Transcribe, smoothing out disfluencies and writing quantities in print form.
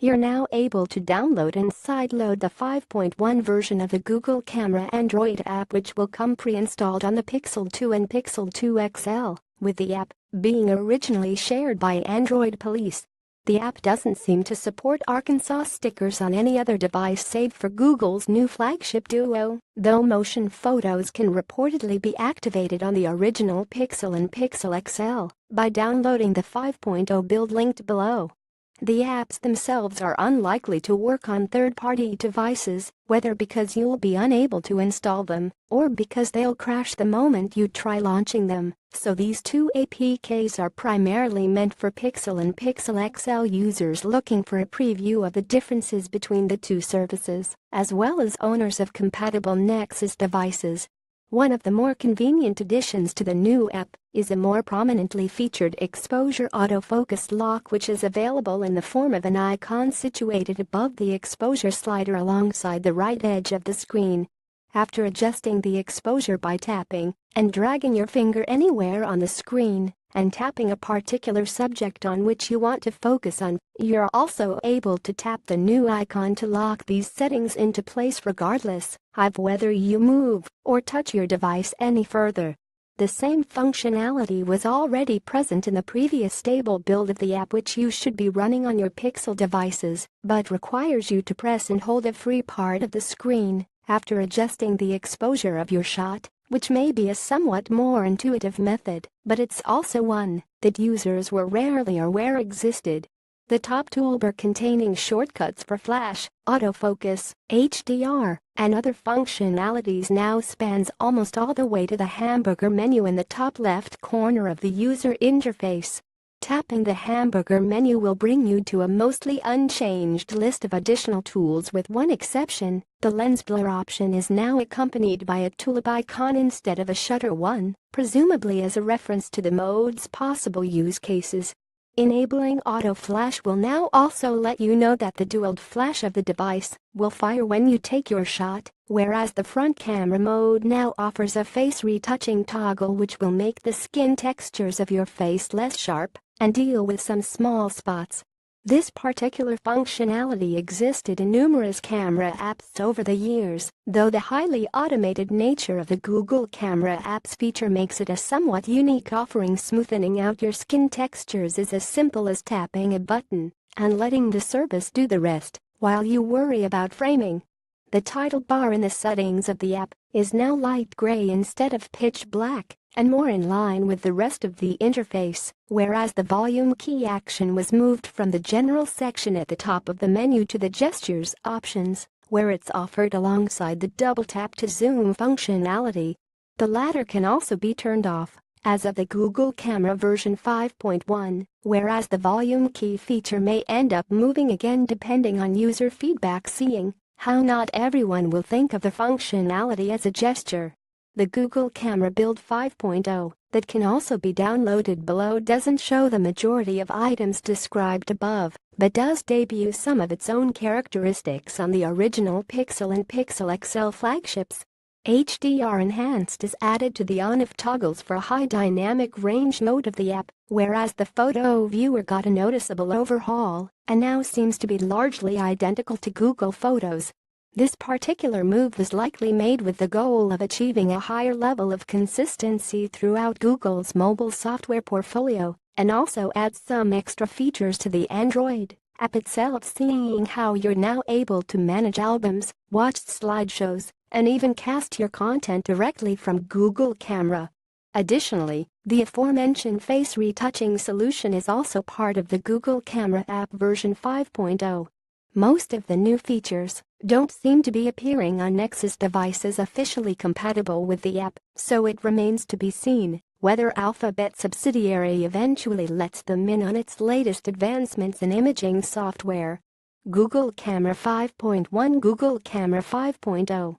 You're now able to download and sideload the 5.1 version of the Google Camera Android app, which will come pre-installed on the Pixel 2 and Pixel 2 XL, with the app being originally shared by Android Police. The app doesn't seem to support Arkansas stickers on any other device save for Google's new flagship Duo, though motion photos can reportedly be activated on the original Pixel and Pixel XL by downloading the 5.0 build linked below. The apps themselves are unlikely to work on third-party devices, whether because you'll be unable to install them or because they'll crash the moment you try launching them, so these two APKs are primarily meant for Pixel and Pixel XL users looking for a preview of the differences between the two services, as well as owners of compatible Nexus devices. One of the more convenient additions to the new app is a more prominently featured exposure autofocus lock, which is available in the form of an icon situated above the exposure slider alongside the right edge of the screen. After adjusting the exposure by tapping and dragging your finger anywhere on the screen and tapping a particular subject on which you want to focus on, you're also able to tap the new icon to lock these settings into place regardless of whether you move or touch your device any further. The same functionality was already present in the previous stable build of the app, which you should be running on your Pixel devices, but requires you to press and hold a free part of the screen after adjusting the exposure of your shot, which may be a somewhat more intuitive method, but it's also one that users were rarely aware existed. The top toolbar, containing shortcuts for flash, autofocus, HDR, and other functionalities, now spans almost all the way to the hamburger menu in the top left corner of the user interface. Tapping the hamburger menu will bring you to a mostly unchanged list of additional tools, with one exception. The lens blur option is now accompanied by a tulip icon instead of a shutter one, presumably as a reference to the mode's possible use cases. Enabling auto flash will now also let you know that the dual flash of the device will fire when you take your shot, whereas the front camera mode now offers a face retouching toggle, which will make the skin textures of your face less sharp and deal with some small spots. This particular functionality existed in numerous camera apps over the years, though the highly automated nature of the Google Camera apps feature makes it a somewhat unique offering. Smoothing out your skin textures is as simple as tapping a button and letting the service do the rest while you worry about framing. The title bar in the settings of the app is now light gray instead of pitch black, and more in line with the rest of the interface, whereas the volume key action was moved from the general section at the top of the menu to the gestures options, where it's offered alongside the double tap to zoom functionality. The latter can also be turned off as of the Google Camera version 5.1, whereas the volume key feature may end up moving again depending on user feedback, seeing how not everyone will think of the functionality as a gesture. The Google Camera Build 5.0, that can also be downloaded below, doesn't show the majority of items described above, but does debut some of its own characteristics on the original Pixel and Pixel XL flagships. HDR Enhanced is added to the on-off toggles for a high dynamic range mode of the app, whereas the photo viewer got a noticeable overhaul and now seems to be largely identical to Google Photos. This particular move was likely made with the goal of achieving a higher level of consistency throughout Google's mobile software portfolio, and also adds some extra features to the Android app itself, seeing how you're now able to manage albums, watch slideshows, and even cast your content directly from Google Camera. Additionally, the aforementioned face retouching solution is also part of the Google Camera app version 5.0. Most of the new features don't seem to be appearing on Nexus devices officially compatible with the app, so it remains to be seen whether Alphabet subsidiary eventually lets them in on its latest advancements in imaging software. Google Camera 5.1. Google Camera 5.0